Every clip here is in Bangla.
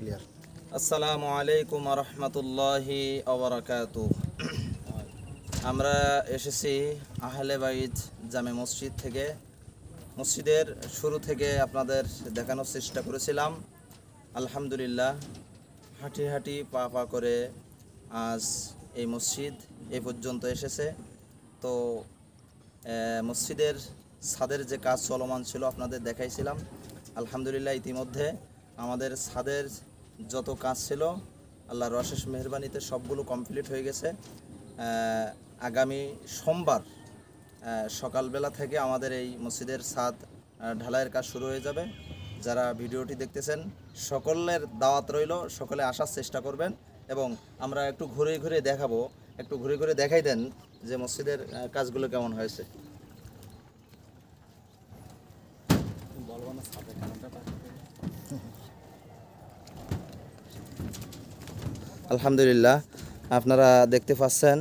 ক্লিয়ার। আসসালামু আলাইকুম ওয়া রাহমাতুল্লাহি ওয়া বারাকাতুহু। আমরা এসেছি আহলে বাইত জামে মসজিদ থেকে। মসজিদের শুরু থেকে আপনাদের দেখানোর চেষ্টা করেছিলাম। আলহামদুলিল্লাহ, হাঁটি হাঁটি পা পা করে আজ এই মসজিদ এই পর্যন্ত এসেছে। তো মসজিদের ছাদের যে কাজ চলমান ছিল আপনাদের দেখাইছিলাম। আলহামদুলিল্লাহ, ইতিমধ্যে আমাদের ছাদের যত কাজ ছিল আল্লাহর অশেষ মেহেরবানিতে সবগুলো কমপ্লিট হয়ে গেছে। আগামী সোমবার সকালবেলা থেকে আমাদের এই মসজিদের ছাদ ঢালাইয়ের কাজ শুরু হয়ে যাবে। যারা ভিডিওটি দেখতেছেন সকলের দাওয়াত রইল, সকলে আসার চেষ্টা করবেন এবং আমরা একটু ঘুরে ঘুরে দেখাবো। একটু ঘুরে ঘুরে দেখাই দেন যে মসজিদের কাজগুলো কেমন হয়েছে। আলহামদুলিল্লাহ, আপনারা দেখতে পাচ্ছেন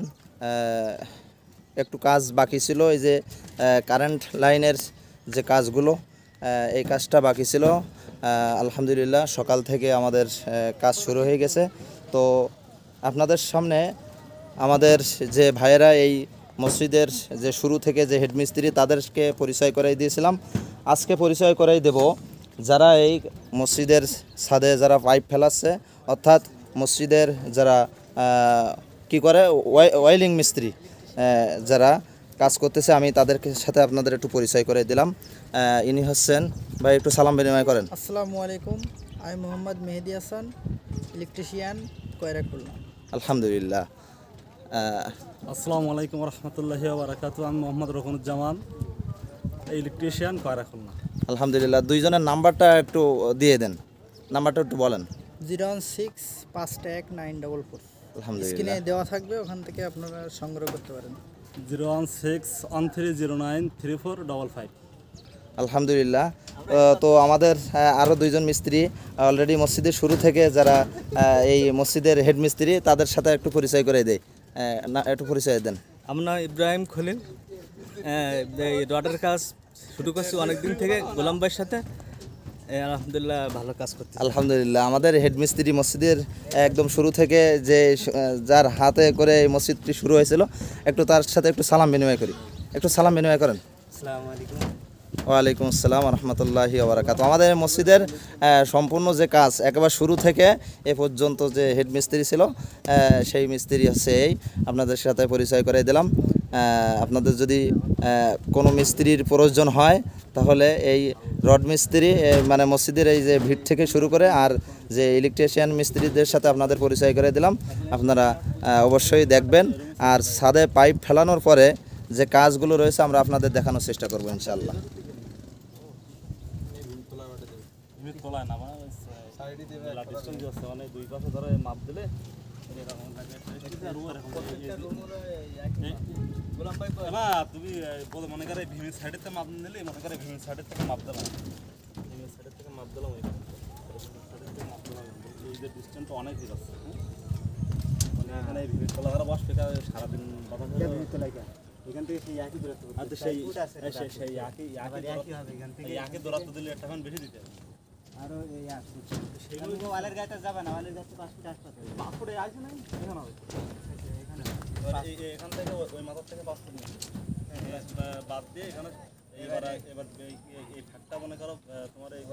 একটু কাজ বাকি ছিল। এই যে কারেন্ট লাইনের যে কাজগুলো, এই কাজটা বাকি ছিল। আলহামদুলিল্লাহ, সকাল থেকে আমাদের কাজ শুরু হয়ে গেছে। তো আপনাদের সামনে আমাদের যে ভাইয়েরা এই মসজিদের যে শুরু থেকে যে হেডমিস্ত্রি তাদেরকে পরিচয় করাই দিয়েছিলাম। আজকে পরিচয় করাই দেব যারা এই মসজিদের ছাদে যারা পাইপ ফেলাচ্ছে, অর্থাৎ মসজিদের যারা কি করে ওয়েলিং মিস্ত্রি যারা কাজ করতেছে, আমি তাদের সাথে আপনাদের একটু পরিচয় করে দিলাম। ইনি হচ্ছেন ভাই, একটু সালাম বিনিময় করেন। আসসালামু আলাইকুম, আমি মোহাম্মদ মেহেদি হাসান, ইলেকট্রিশিয়ান, কয়রাখুলনা। আলহামদুলিল্লাহ। আসসালামু আলাইকুম রহমতুল্লাহি ওয়া বারাকাতুহু। আমি মোহাম্মদ রকনুজ্জামান, ইলেকট্রিশিয়ান, কয়রাখুলনা। আলহামদুলিল্লাহ, দুইজনের নাম্বারটা একটু দিয়ে দেন, নাম্বারটা একটু বলেন। 016-51944। আলহামদুলিল্লাহ, স্ক্রিনে দেওয়া থাকবে, ওখান থেকে আপনারা সংগ্রহ করতে পারেন। 01613034555। আলহামদুলিল্লাহ। তো আমাদের আরও দুইজন মিস্ত্রি অলরেডি মসজিদের শুরু থেকে যারা এই মসজিদের হেড মিস্ত্রি, তাদের সাথে একটু পরিচয় করে দেয়। না, একটু পরিচয় দেন। আমরা ইব্রাহিম খলিল, এই রডের কাজ শুরু করছি অনেক দিন থেকে গোলাম ভাইয়ের সাথে। আলহামদুলিল্লাহ, ভালো কাজ করতে। আলহামদুলিল্লাহ, আমাদের হেড মিস্ত্রি মসজিদের একদম শুরু থেকে যে যার হাতে করে এই মসজিদটি শুরু হয়েছিল, একটু তার সাথে একটু সালাম বিনিময় করি। একটু সালাম বিনিময় করেন। আসসালামু আলাইকুম। ওয়ালাইকুম আসসালাম রহমতুল্লাহি ওয়া বারাকাতুহু। আমাদের মসজিদের সম্পূর্ণ যে কাজ একেবারে শুরু থেকে এ পর্যন্ত যে হেড মিস্ত্রি ছিল, সেই মিস্ত্রি হচ্ছে এই, আপনাদের সাথে পরিচয় করে দিলাম। আপনাদের যদি কোনো মিস্ত্রির প্রয়োজন হয় তাহলে এই রড মিস্ত্রি মানে মসজিদের এই যে ভিট থেকে শুরু করে আর যে ইলেকট্রিশিয়ান মিস্ত্রিদের সাথে আপনাদের পরিচয় করে দিলাম। আপনারা অবশ্যই দেখবেন। আর ছাদে পাইপ ফেলানোর পরে যে কাজগুলো রয়েছে আমরা আপনাদের দেখানোর চেষ্টা করবো ইনশাআল্লাহ। তুমি মনে করে ভীমের সাইডের থেকে মাপ নিলে, মনে করে ভীমের সাইডের থেকে মাপ দিলাম, ভীমের সাইডের থেকে মাপ দিলাম, এই যে ডিস্টেন্সটা অনেক দূর আছে। মানে এখানে ভীমের তলা ধরা বসবে সারাদিন বাধা এখান থেকে সেই একই দূরত্ব, সেই একই দূরত্ব দিলে একটা এখন বেশি দিতে হবে। আরো এই সেইগুলো ওয়ালের গাড়িটা যাবে না, ওয়ালের গাড়িতে 5 ফুট আসতে হবে। 5 ফুটে আসে না এখানে হবে, এখান থেকে ওই মাথার থেকে 5 ফুট বাদ দিয়ে এখানে এবার এই ফাঁকটা মনে করো তোমার এই